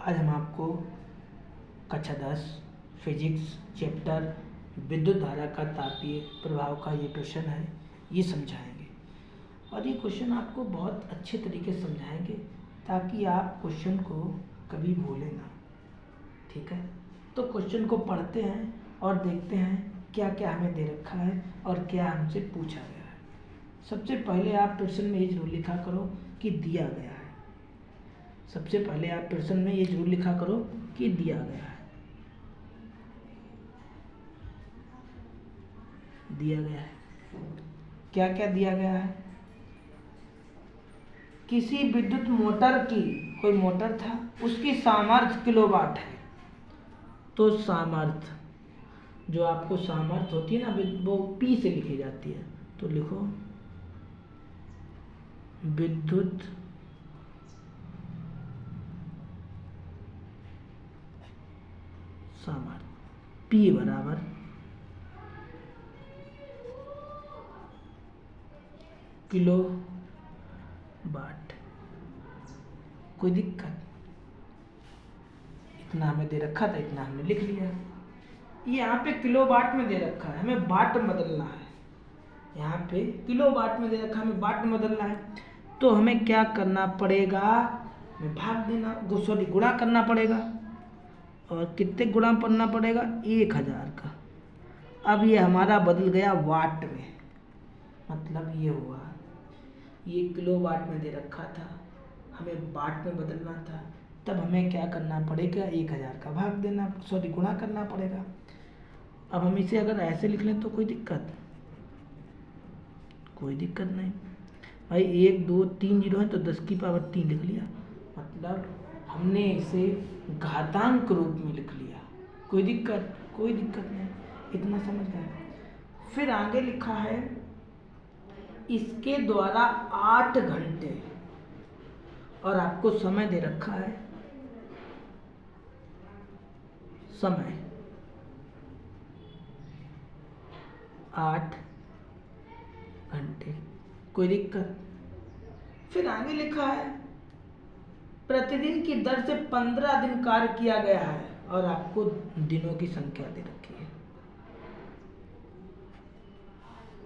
आज हम आपको कक्षा 10 फिजिक्स चैप्टर विद्युत धारा का तापीय प्रभाव का ये क्वेश्चन है, ये समझाएंगे। और ये क्वेश्चन आपको बहुत अच्छे तरीके से समझाएंगे ताकि आप क्वेश्चन को कभी भूलें ना। ठीक है, तो क्वेश्चन को पढ़ते हैं और देखते हैं क्या क्या हमें दे रखा है और क्या हमसे पूछा गया है। सबसे पहले आप प्रश्न में ये जरूर लिखा करो कि दिया गया है। सबसे पहले आप प्रश्न में ये जरूर लिखा करो कि दिया गया है। दिया गया है, क्या क्या दिया गया है? किसी विद्युत मोटर की, कोई मोटर था, उसकी सामर्थ्य किलोवाट है। तो सामर्थ्य, जो आपको सामर्थ्य होती है ना, वो पी से लिखी जाती है। तो लिखो विद्युत सामर्थ्य पी बराबर किलो वाट। कोई दिक्कत? इतना हमें दे रखा था, इतना हमने लिख लिया। ये यहाँ पे किलो वाट में दे रखा है, हमें वाट में बदलना है। यहाँ पे किलो वाट में दे रखा है, हमें वाट में बदलना है। तो हमें क्या करना पड़ेगा? हमें भाग देना, सॉरी गुणा करना पड़ेगा। और कितने गुणा करना पड़ेगा? 1000 का। अब ये हमारा बदल गया वाट में, मतलब ये हुआ, ये किलो वाट में दे रखा था, हमें वाट में बदलना था। तब हमें क्या करना पड़ेगा? 1000 का भाग देना, सॉरी गुणा करना पड़ेगा। अब हम इसे अगर ऐसे लिख लें तो कोई दिक्कत? कोई दिक्कत नहीं भाई। 1 2 3 जीरो है तो 10 की पावर 3 लिख लिया, मतलब हमने इसे घातांक रूप में लिख लिया। कोई दिक्कत? कोई दिक्कत नहीं, इतना समझ गए। फिर आगे लिखा है इसके द्वारा 8 घंटे, और आपको समय दे रखा है, समय 8 घंटे। कोई दिक्कत? फिर आगे लिखा है प्रतिदिन की दर से 15 दिन कार्य किया गया है, और आपको दिनों की संख्या दे रखी है।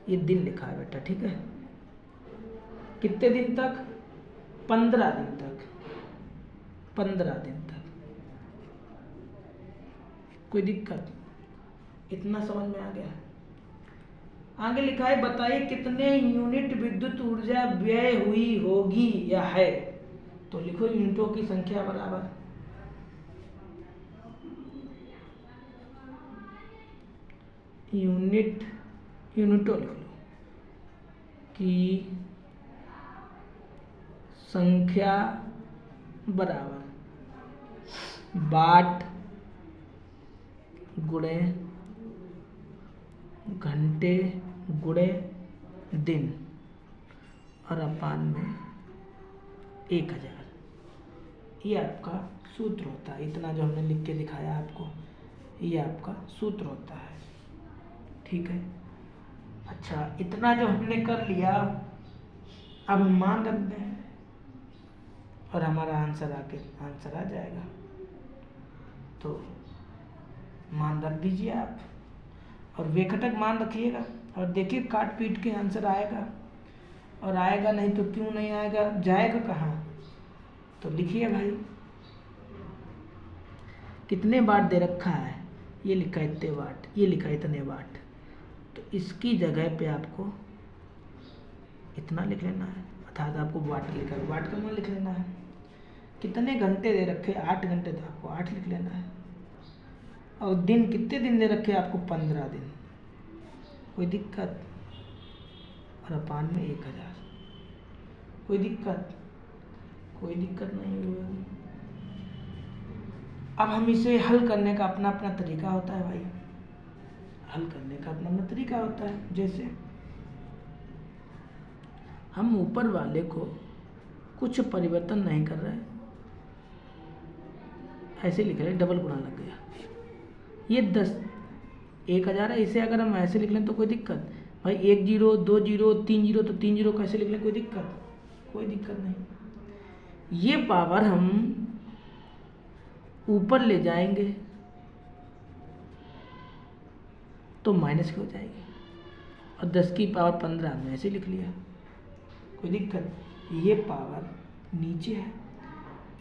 ये दिन लिखा है बेटा, ठीक है। कितने दिन तक? 15 दिन तक। 15 दिन तक। कोई दिक्कत? इतना समझ में आ गया? आगे लिखा है बताइए कितने यूनिट विद्युत ऊर्जा व्यय हुई होगी या है। तो लिखो यूनिटों की संख्या बराबर यूनिटों लिख लो की संख्या बराबर वाट गुणे घंटे गुणे दिन, और अपान में 1000। ये आपका सूत्र होता है। इतना जो हमने लिख के दिखाया आपको, ये आपका सूत्र होता है। ठीक है, अच्छा इतना जो हमने कर लिया, अब हम मान रख दें और हमारा आंसर आ जाएगा। तो मान रख दीजिए आप, और बेखटक मान रखिएगा, और देखिए काट पीट के आंसर आएगा। और आएगा नहीं तो क्यों नहीं आएगा, जाएगा कहाँ? तो लिखिए भाई, कितने वाट दे रखा है? ये लिखा है इतने वाट, ये लिखा है इतने वाट। तो इसकी जगह पे आपको इतना लिख लेना है, अर्थात आपको वाट लिखा है, वाट का मान लिख लेना है। कितने घंटे दे रखे? 8 घंटे, तो आपको 8 लिख लेना है। और दिन कितने दिन दे रखे? आपको 15 दिन। कोई दिक्कत? और अपान में 1000। कोई दिक्कत? कोई दिक्कत नहीं होगी। अब हम इसे हल करने का अपना अपना तरीका होता है भाई, हल करने का अपना अपना तरीका होता है। जैसे हम ऊपर वाले को कुछ परिवर्तन नहीं कर रहे, ऐसे लिख रहे, डबल गुणा लग गया। ये 1000 है, इसे अगर हम ऐसे लिख लें तो कोई दिक्कत? भाई 1 0 2 0 3 0, तो 3 0 कैसे लिख लें? कोई दिक्कत? कोई दिक्कत नहीं। ये पावर हम ऊपर ले जाएंगे तो माइनस की हो जाएगी, और 10 की पावर 15 हमने ऐसे लिख लिया, कोई दिक्कत। ये पावर नीचे है,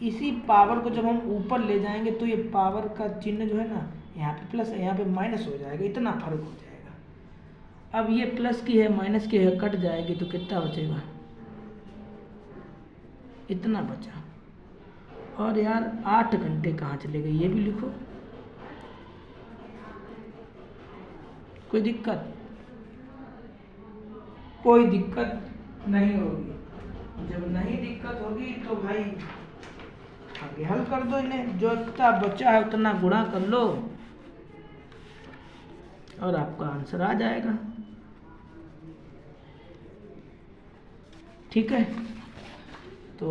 इसी पावर को जब हम ऊपर ले जाएंगे तो ये पावर का चिन्ह जो है ना, यहाँ पे प्लस है यहाँ पे माइनस हो जाएगा, इतना फर्क हो जाएगा। अब ये प्लस की है माइनस की है कट जाएगी तो कितना बचेगा, इतना बचा। और यार 8 घंटे कहाँ चले गए ये भी लिखो, कोई दिक्कत? कोई दिक्कत नहीं होगी। जब नहीं दिक्कत होगी तो भाई आगे हल कर दो इन्हें, जो इतना बचा है उतना गुणा कर लो और आपका आंसर आ जाएगा। ठीक है, तो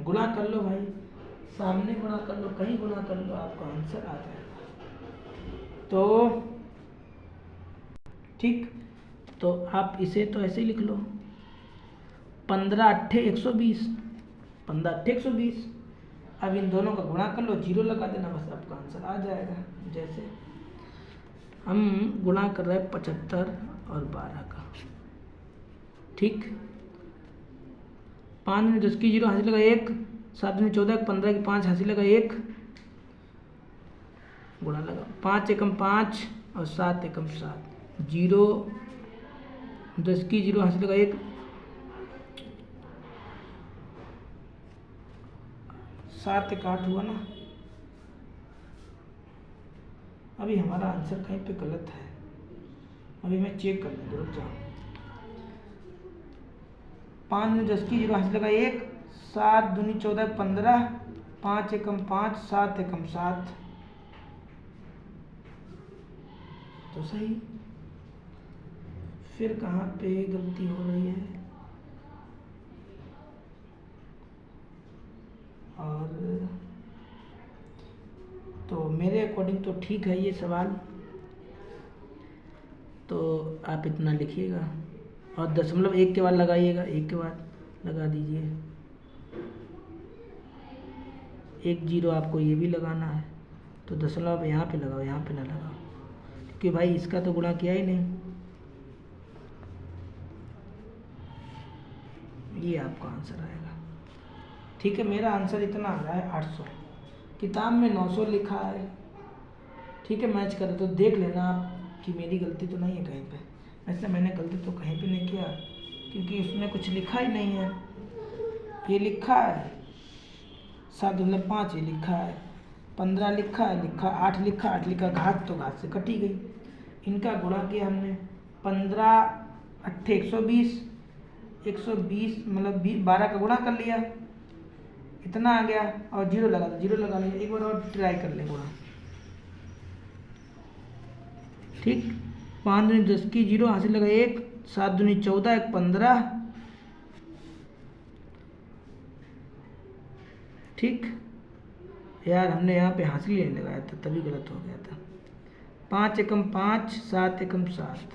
गुणा कर लो भाई, सामने गुणा कर लो, कहीं गुणा कर लो, आपका आंसर आ जाएगा। तो ठीक, तो आप इसे तो ऐसे ही लिख लो, 15 अट्ठे 120, 15 अट्ठे 120। अब इन दोनों का गुणा कर लो, 0 लगा देना, बस आपका आंसर आ जाएगा। जैसे हम गुणा कर रहे हैं 75 और 12 का, ठीक। 5 में 10 की 0 हासिल लगा 1, 7 में 14 15 की 5 हासिल लगा 1, गुणा लगा 5 एकम 5 और 7 एकम 7, 0 10 की 0 हासिल लगा 1, 7 एक 8 हुआ ना। अभी हमारा आंसर कहीं पे गलत है, अभी मैं चेक कर लूँगा, रुक जाओ। 5 में 10 की 0 हासिल लगा 1, 7 दूनी 14 15, 5 एकम 5, 7 एकम 7, तो सही। फिर कहाँ पे गलती हो रही है? और तो मेरे अकॉर्डिंग तो ठीक है ये सवाल, तो आप इतना लिखिएगा और 0.1 के बाद लगाइएगा, 1 के बाद लगा दीजिए, 1 0 आपको ये भी लगाना है, तो 0.1 यहाँ पे लगाओ, यहाँ पे ना लगाओ, क्योंकि भाई इसका तो गुणा किया ही नहीं। ये आपका आंसर आएगा। ठीक है, मेरा आंसर इतना आ रहा है 800, किताब में 900 लिखा है। ठीक है, मैच कर तो देख लेना आप कि मेरी गलती तो नहीं है कहीं पे। वैसे मैंने गलती तो कहीं पे नहीं किया, क्योंकि उसमें कुछ लिखा ही नहीं है। ये लिखा है 7.5, ये लिखा है 15 लिखा है, 8 लिखा, 8 लिखा, घात तो घात से कटी गई। इनका गुणा किया हमने, 15 अट्ठे 120, 120 मतलब 12 का गुणा कर लिया, इतना आ गया, और 0 लगा दो, 0 लगा लिया। एक बार और ट्राई कर ले गुणा, ठीक। 5 दूनी 10 की 0 हासिल लगा 1, 7 दूनी 14, 1 15, ठीक। यार हमने यहाँ पे हासिल ही नहीं लगाया था, तभी गलत हो गया था। 5 एकम 5, 7 एकम 7,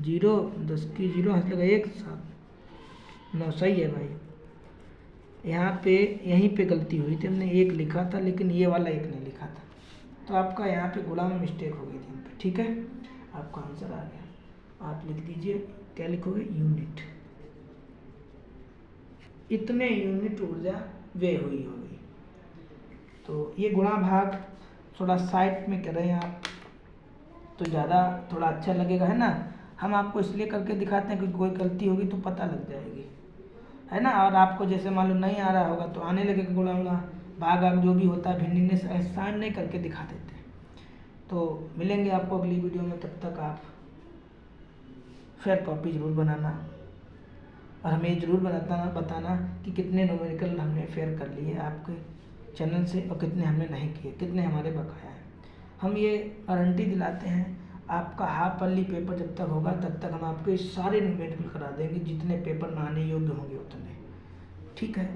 0 10 की 0 हासिल लगा 1, 7 9, सही है भाई। यहाँ पे यहीं पे गलती हुई थी, हमने 1 लिखा था लेकिन ये वाला 1 नहीं लिखा था, तो आपका यहाँ पे गुणा में मिस्टेक हो गई थी हम पे। ठीक है, आपका आंसर आ गया। आप लिख दीजिए, क्या लिखोगे? यूनिट। इतने यूनिट ऊर्जा व्यय हुई होगी। तो ये गुणा भाग थोड़ा साइड में करें आप तो ज़्यादा थोड़ा अच्छा लगेगा, है ना। हम आपको इसलिए करके दिखाते हैं कि कोई गलती होगी तो पता लग जाएगी, है ना। और आपको जैसे मान लो नहीं आ रहा होगा तो आने लगेगा गुणा गुणा भाग आग जो भी होता है भिन्नी से आसान नहीं करके दिखा देते। तो मिलेंगे आपको अगली वीडियो में, तब तक आप फेयर कॉपी ज़रूर बनाना और हमें ज़रूर बताना कि कितने न्यूमेरिकल हमने फेयर कर लिए आपके चैनल से और कितने हमने नहीं किए, कितने हमारे बकाया हैं। हम ये गारंटी दिलाते हैं, आपका हाफ अर्ली पेपर जब तक होगा तब तक हम आपके सारे न्यूमेरिकल करा देंगे, जितने पेपर में आने योग्य होंगे उतने। ठीक है।